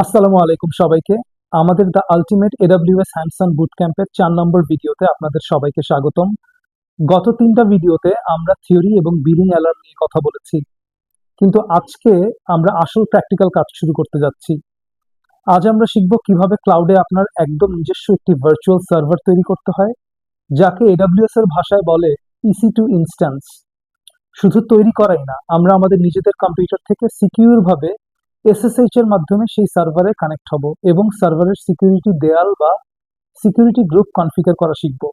আসসালামু আলাইকুম সবাইকে। আমাদের the ultimate AWS hands on boot ক্যাম্পের 4 নম্বর ভিডিওতে আপনাদের সবাইকে স্বাগতম। গত 3টা ভিডিওতে আমরা থিওরি এবং বিলিং অ্যালার্ম নিয়ে কথা বলেছি, কিন্তু আজকে আমরা আসল প্র্যাকটিক্যাল কাজ শুরু করতে যাচ্ছি। আজ আমরা শিখব কিভাবে ক্লাউডে আপনার একদম নিজস্ব একটি ভার্চুয়াল সার্ভার তৈরি করতে হয়, যাকে এডব্লিউএস এর ভাষায় বলে EC2 ইনস্ট্যান্স। শুধু তৈরি করাই না, আমরা আমাদের নিজেদের কম্পিউটার থেকে সিকিউর ভাবে SSH এর মাধ্যমে সেই সার্ভারে কানেক্ট হব এবং সার্ভারের সিকিউরিটি দেয়াল বা সিকিউরিটি গ্রুপ কনফিগার করা শিখব।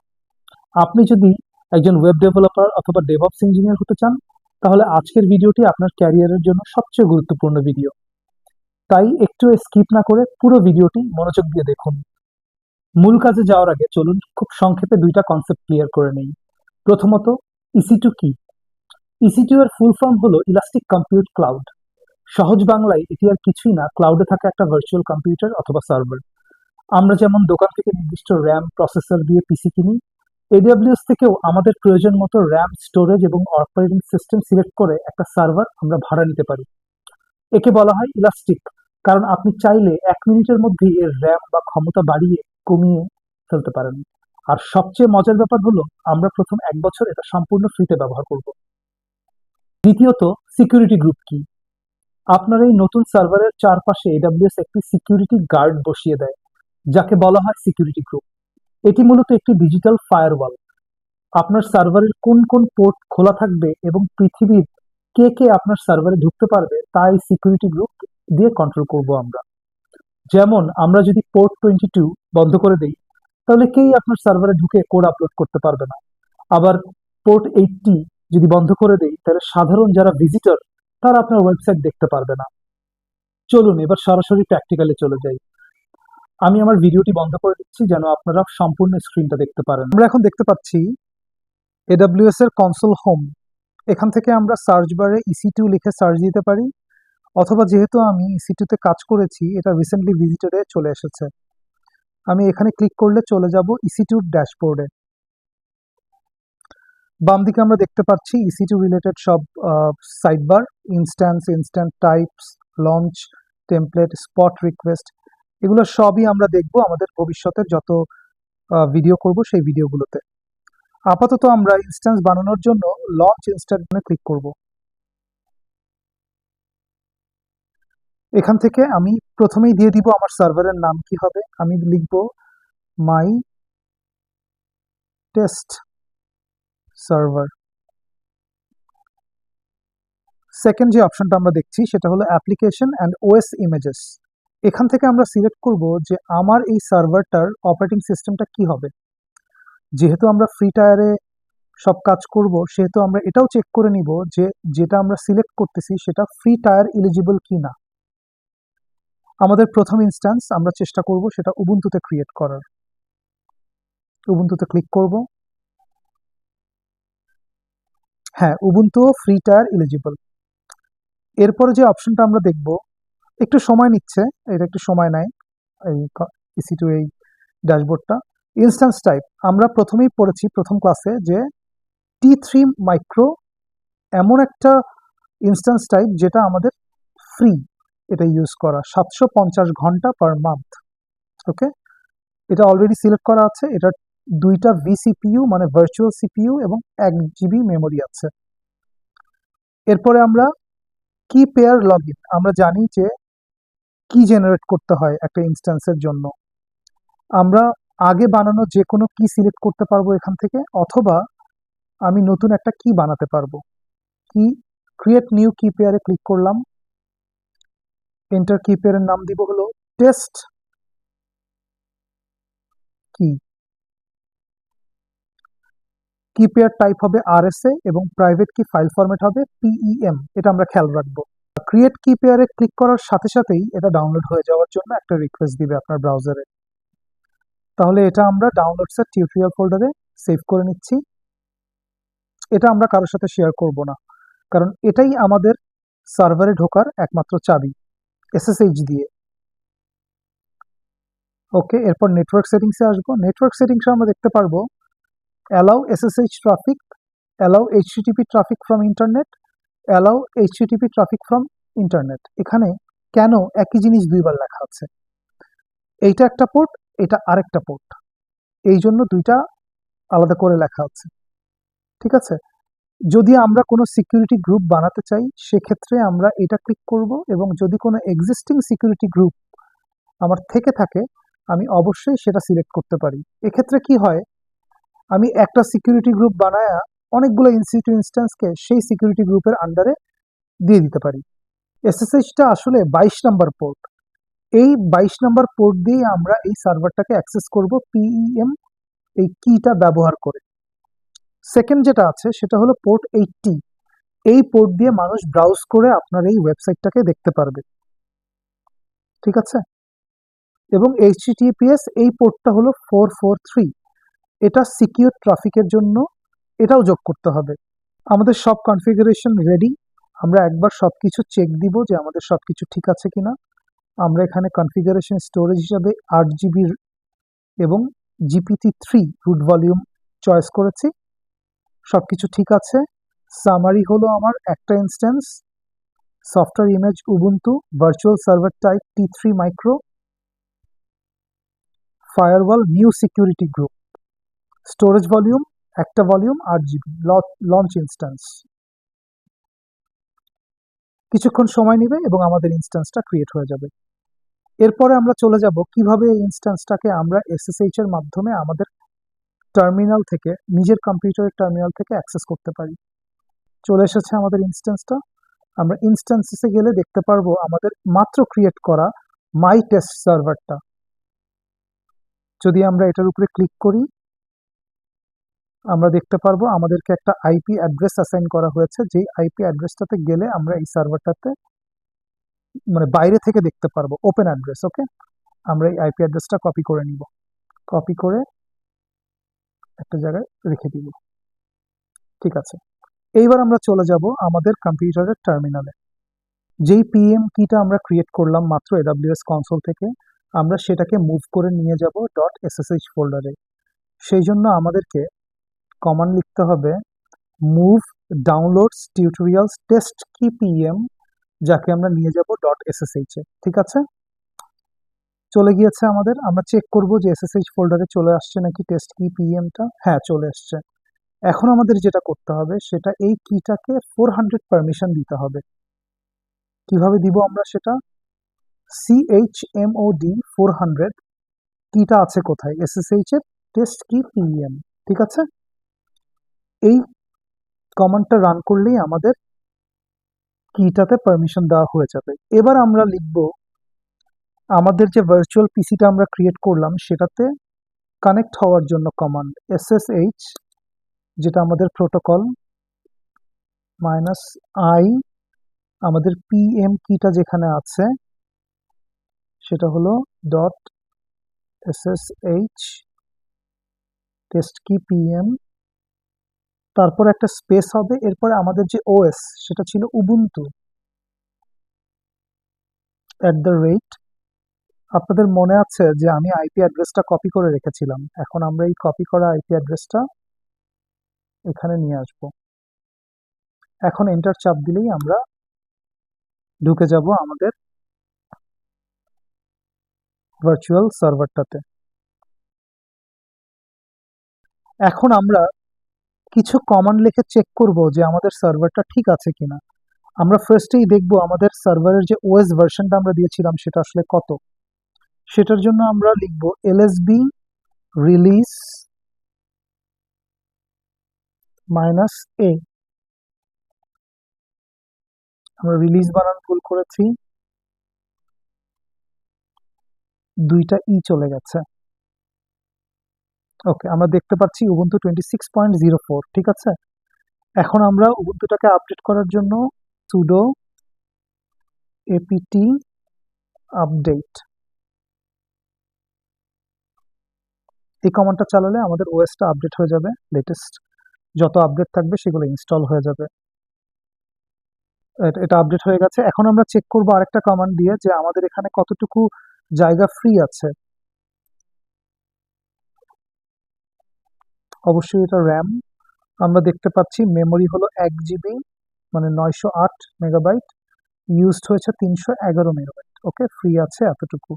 আপনি যদি একজন ওয়েব ডেভেলপার অথবা ডেভঅপস ইঞ্জিনিয়ার হতে চান, তাহলে আজকের ভিডিওটি আপনার ক্যারিয়ারের জন্য সবচেয়ে গুরুত্বপূর্ণ ভিডিও। তাই একটু স্কিপ না করে পুরো ভিডিওটি মনোযোগ দিয়ে দেখুন। মূল কাজে যাওয়ার আগে চলুন খুব সংক্ষেপে 2টা কনসেপ্ট ক্লিয়ার করে নেই। প্রথমত, EC2 কি? EC2 এর ফুল ফর্ম হলো ইলাস্টিক কম্পিউট ক্লাউড। সহজ বাংলায় এটি আর কিছুই না, ক্লাউডে থাকা একটা ভার্চুয়াল কম্পিউটার অথবা সার্ভার। আমরা যেমন দোকান থেকে নির্দিষ্ট র্যাম প্রসেসর দিয়ে পিসি কিনি, AWS থেকেও আমাদের প্রয়োজন মতো র্যাম, স্টোরেজ এবং অপারেটিং সিস্টেম সিলেক্ট করে একটা সার্ভার আমরা ভাড়া নিতে পারি। একে বলা হয় ইলাস্টিক, কারণ আপনি চাইলে 1 মিনিটের মধ্যেই এর র্যাম বা ক্ষমতা বাড়িয়ে কমিয়ে ফেলতে পারেন। আর সবচেয়ে মজার ব্যাপার হলো, আমরা প্রথম 1 বছর এটা সম্পূর্ণ ফ্রিতে ব্যবহার করব। দ্বিতীয়ত, সিকিউরিটি গ্রুপ কি? আপনার এই নতুন সার্ভারের চারপাশে AWS একটি সিকিউরিটি গার্ড বসিয়ে দেয়, যাকে বলা হয় সিকিউরিটি গ্রুপ। এটি মূলত একটি ডিজিটাল ফায়ারওয়াল। আপনার সার্ভারের কোন কোন পোর্ট খোলা থাকবে এবং পৃথিবীর কে কে আপনার সার্ভারে ঢুকতে পারবে তা এই সিকিউরিটি গ্রুপ দিয়ে কন্ট্রোল করব আমরা। যেমন আমরা যদি পোর্ট 22 বন্ধ করে দেই, তাহলে কেই আপনার সার্ভারে ঢুকে কোড আপলোড করতে পারবে না। আবার পোর্ট 80 যদি বন্ধ করে দেই, তাহলে সাধারণ যারা ভিজিটর তারা আপনার ওয়েবসাইট দেখতে পারবে না। চলুন এবার সরাসরি প্র্যাকটিক্যালে চলে যাই। আমি আমার ভিডিওটি বন্ধ করে দিচ্ছি যেন আপনারা সম্পূর্ণ স্ক্রিনটা দেখতে পারেন। আমরা এখন দেখতে পাচ্ছি AWS এর কনসোল হোম। এখান থেকে আমরা সার্চ বারে EC2 লিখে সার্চ দিতে পারি, অথবা যেহেতু আমি EC2 তে কাজ করেছি, এটা রিসেন্টলি ভিজিটরে চলে এসেছে। আমি এখানে ক্লিক করলে চলে যাব EC2 ড্যাশবোর্ডে। বাম দিকে আমরা দেখতে পাচ্ছি EC2 রিলেটেড সব side bar, instance, instant types, launch, template, spot request. এগুলো সবই আমরা দেখব আমাদের ভবিষ্যতের যত ভিডিও করব সেই ভিডিওগুলোতে। আপাতত আমরা ইনস্ট্যান্স বানানোর জন্য লঞ্চ ইনস্ট্যান্টে ক্লিক করব। এখান থেকে আমি প্রথমেই দিয়ে দিব আমার সার্ভারের নাম কি হবে। আমি লিখব মাই টেস্ট সার্ভার। সেকেন্ড যে অপশনটা আমরা দেখছি সেটা হলো অ্যাপ্লিকেশন অ্যান্ড OS ইমেজেস। এখান থেকে আমরা সিলেক্ট করব যে আমার এই সার্ভারটার অপারেটিং সিস্টেমটা কি হবে। যেহেতু আমরা ফ্রি টায়ারে সব কাজ করব, সেহেতু আমরা এটাও চেক করে নিব যে যেটা আমরা সিলেক্ট করতেছি সেটা ফ্রি টায়ার এলিজিবল কি না। আমাদের প্রথম ইনস্ট্যান্স আমরা চেষ্টা করব সেটা উবুন্টুতে ক্রিয়েট করার। উবুন্টুতে ক্লিক করব। হ্যাঁ, উবুন্টুও ফ্রি টায়ার এলিজিবল। এরপরে যে অপশনটা আমরা দেখব, একটু সময় নিচ্ছে, এটা একটু সময় নেয় এই EC2 এই ড্যাশবোর্ডটা। ইনস্ট্যান্স টাইপ আমরা প্রথমেই পড়েছি প্রথম ক্লাসে যে T3 মাইক্রো এমন একটা ইনস্ট্যান্স টাইপ যেটা আমাদের ফ্রি, এটা ইউজ করা 750 ঘন্টা পার মান্থ। ওকে, এটা অলরেডি সিলেক্ট করা আছে। এটা 2টা vCPU মানে ভার্চুয়াল সিপিইউ এবং 1 GB মেমোরি আছে। এরপরে আমরা কি পেয়ার লগইন, আমরা জানি যে কি জেনারেট করতে হয় একটা ইনস্ট্যান্সের জন্য। আমরা আগে বানানো যে কোনো কি সিলেক্ট করতে পারবো এখান থেকে, অথবা আমি নতুন একটা কি বানাতে পারবো। কি ক্রিয়েট নিউ কি পেয়ারে ক্লিক করলাম। এন্টার কি পেয়ারের নাম দিব হলো টেস্ট কি। কি পেয়ার টাইপ হবে RSA এবং প্রাইভেট কি ফাইল ফরম্যাট হবে PEM, এটা আমরা খেয়াল রাখবো। ক্রিয়েট কি পেয়ারে ক্লিক করার সাথে সাথেই এটা ডাউনলোড হয়ে যাওয়ার জন্য একটা রিকোয়েস্ট দিবে আপনার ব্রাউজারে। তাহলে এটা আমরা ডাউনলোডস এর টিউটোরিয়াল ফোল্ডারে সেভ করে নিচ্ছি। এটা আমরা কারোর সাথে শেয়ার করব না, কারণ এটাই আমাদের সার্ভারে ঢোকার একমাত্র চাবি, SSH দিয়ে। ওকে, এরপর নেটওয়ার্ক সেটিংসে আসবো। নেটওয়ার্ক সেটিংসে আমরা দেখতে পারবো allow SSH traffic, allow HTTP traffic from internet, allow HTTP traffic from internet. এখানে কেন একই জিনিস দুইবার লেখা আছে? এইটা একটা পোর্ট, এটা আরেকটা পোর্ট, এই জন্য দুইটা আলাদা করে লেখা আছে। ঠিক আছে, যদি আমরা কোনো সিকিউরিটি গ্রুপ বানাতে চাই সেক্ষেত্রে আমরা এটা ক্লিক করব, এবং যদি কোনো এক্সিস্টিং সিকিউরিটি গ্রুপ আমার থেকে থাকে আমি অবশ্যই সেটা সিলেক্ট করতে পারি। এক্ষেত্রে কি হয়, আমি একটা সিকিউরিটি গ্রুপ বানায় অনেকগুলো ইনসিকিউর ইনস্ট্যান্সকে সেই সিকিউরিটি গ্রুপের আন্ডারে দিয়ে দিতে পারি। এসএসএইচটা আসলে 22 নম্বর পোর্ট, এই 22 নম্বর পোর্ট দিয়ে আমরা এই সার্ভারটাকে অ্যাক্সেস করব পিইএম এই কিটা ব্যবহার করে। সেকেন্ড যেটা আছে সেটা হলো পোর্ট 80, এই পোর্ট দিয়ে মানুষ ব্রাউজ করে আপনার এই ওয়েবসাইটটাকে দেখতে পারবে। ঠিক আছে, এবং এইচটিটিপিএস এই পোর্টটা হলো 443, এটা সিকিউর ট্রাফিকের জন্য, এটাও যোগ করতে হবে। আমাদের সব কনফিগারেশন রেডি, আমরা একবার সবকিছু চেক দিব যে আমাদের সবকিছু ঠিক আছে কিনা। আমরা এখানে কনফিগারেশন স্টোরেজ হিসাবে 8 GB এবং GPT-3 রুট ভলিউম চয়েস করেছি, সবকিছু ঠিক আছে। সামারি হলো আমার একটা instance, software image Ubuntu, virtual server type T3 micro, firewall new security group, storage volume একটা ভলিউম 8 GB, লঞ্চ ইনস্ট্যান্স। কিছুক্ষণ সময় নেবে এবং আমাদের ইনস্ট্যান্সটা ক্রিয়েট হয়ে যাবে। এরপরে আমরা চলে যাব কিভাবে এই ইনস্ট্যান্সটাকে আমরা এসএসএইচ এর মাধ্যমে আমাদের টার্মিনাল থেকে, নিজের কম্পিউটারের টার্মিনাল থেকে অ্যাক্সেস করতে পারি। চলে এসেছে আমাদের ইনস্ট্যান্সটা। আমরা ইনস্ট্যান্সেসে গেলে দেখতে পারবো আমাদের মাত্র ক্রিয়েট করা মাই টেস্ট সার্ভারটা। যদি আমরা এটার উপরে ক্লিক করি আমরা দেখতে পারবো আমাদেরকে একটা আইপি অ্যাড্রেস অ্যাসাইন করা হয়েছে, যেই আইপি অ্যাড্রেসটাতে গেলে আমরা এই সার্ভারটাতে মানে বাইরে থেকে দেখতে পারবো, ওপেন অ্যাড্রেস। ওকে, আমরা এই আইপি অ্যাড্রেসটা কপি করে নিব, কপি করে একটা জায়গায় রেখে দিব। ঠিক আছে, এইবার আমরা চলে যাব আমাদের কম্পিউটারের টার্মিনালে। যেই পিএম কিটা আমরা ক্রিয়েট করলাম মাত্র এডব্লিউএস কনসোল থেকে, আমরা সেটাকে মুভ করে নিয়ে যাব .ssh ফোল্ডারে। সেই জন্য আমাদেরকে কমান্ড লিখতে হবে মুভ ডাউনলোডস টিউটোরিয়ালস টেস্ট কি পিএম, যাকে আমরা নিয়ে যাব .ssh এ। ঠিক আছে, চলে গিয়েছে আমাদের। আমরা চেক করব যে এসএসএইচ ফোল্ডারে চলে আসছে নাকি টেস্ট কি পিএমটা। হ্যাঁ, চলে আসছে। এখন আমাদের যেটা করতে হবে সেটা এই কিটাকে 400 পারমিশন দিতে হবে। কিভাবে দিব আমরা সেটা? chmod 400 কিটা আছে কোথায়? এসএসএইচ এর টেস্ট কি পিএম। ঠিক আছে, এই কমান্ডটা রান করলেই আমাদের কিটাতে পারমিশন দেওয়া হয়ে যাবে। এবার আমরা লিখব আমাদের যে ভার্চুয়াল পিসিটা আমরা ক্রিয়েট করলাম সেটাতে কানেক্ট হওয়ার জন্য কমান্ড ssh, যেটা আমাদের প্রোটোকল -i, আমাদের পিএম কিটা যেখানে আছে সেটা হলো .ssh টেস্ট কি পিএম, তারপর একটা স্পেস হবে, এরপরে আমাদের যে ওএস সেটা ছিল উবুন্টু @ আপনাদের মনে আছে যে আমি আইপি অ্যাড্রেসটা কপি করে রেখেছিলাম, এখন আমরা এই কপি করা আইপি অ্যাড্রেসটা এখানে নিয়ে আসব। এখন এন্টার চাপ দিলেই আমরা ঢুকে যাব আমাদের ভার্চুয়াল সার্ভারটাতে। এখন আমরা কিছু কমান্ড লিখে চেক করব যে আমাদের সার্ভারটা ঠিক আছে কিনা। আমরা ফার্স্টেই দেখব আমাদের সার্ভারের যে ওএস ভার্সনটা আমরা দিয়েছিলাম সেটা আসলে কত। সেটার জন্য আমরা লিখব lsb রিলিজ -a। আমরা রিলিজ বানান ভুল করেছি, দুইটা ই চলে গেছে। ওকে, আমরা দেখতে পাচ্ছি উবুন্টু 26.04। ঠিক আছে, এখন আমরা উবুন্টুটাকে আপডেট করার জন্য sudo apt আপডেট এই কমান্ডটা চালালে আমাদের ওএসটা আপডেট হয়ে যাবে, লেটেস্ট যত আপডেট থাকবে সেগুলো ইনস্টল হয়ে যাবে। এটা আপডেট হয়ে গেছে। এখন আমরা চেক করব আরেকটা কমান্ড দিয়ে যে আমাদের এখানে কতটুকু জায়গা ফ্রি আছে। অবশ্যই এটা র্যাম, আমরা দেখতে পাচ্ছি মেমোরি হলো 1 GB, মানে 908 মেগাবাইট, ইউজড হয়েছে 311 মেগাবাইট। ওকে, ফ্রি আছে এতটুকু,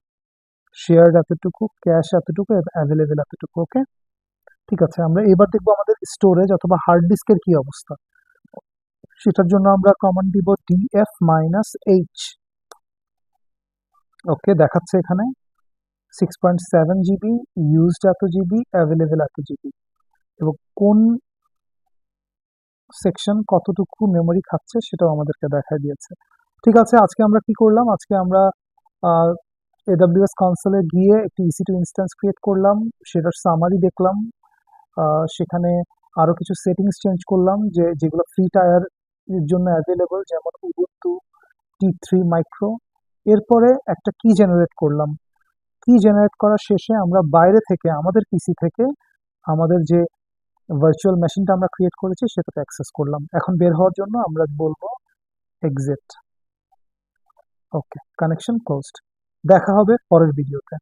শেয়ার এতটুকু, ক্যাশ এতটুকু, অ্যাভেলেবেল এতটুকু। ওকে, ঠিক আছে। আমরা এবার দেখবো আমাদের স্টোরেজ অথবা হার্ড ডিস্কের কি অবস্থা। সেটার জন্য আমরা কমান্ড দিব df-h। ওকে, দেখাচ্ছে এখানে 6.7 জিবি, ইউজড এত জিবি, অ্যাভেলেবেল এত জিবি, এবং কোন সেকশন কতটুকু মেমোরি খাচ্ছে সেটাও আমাদেরকে দেখায় দিয়েছে। ঠিক আছে, আজকে আমরা কি করলাম, আজকে আমরা এডাব্লিউএস কনসোলে গিয়ে একটি ইসি2 ইনস্ট্যান্স ক্রিয়েট করলাম, সেটার সামারি দেখলাম, সেখানে আরো কিছু সেটিংস চেঞ্জ করলাম যেগুলো ফ্রি টায়ার এর জন্য অ্যাভেলেবল, যেমন উবুন্টু টি3 মাইক্রো। এরপরে একটা কি জেনারেট করলাম, কি জেনারেট করার শেষে আমরা বাইরে থেকে আমাদের পিসি থেকে আমাদের যে ভার্চুয়াল মেশিনটা আমরা ক্রিয়েট করেছি সেটাতে অ্যাক্সেস করলাম। এখন বের হওয়ার জন্য আমরা বলবো এক্সিট। ওকে, কানেকশন ক্লোজড। দেখা হবে পরের ভিডিওতে।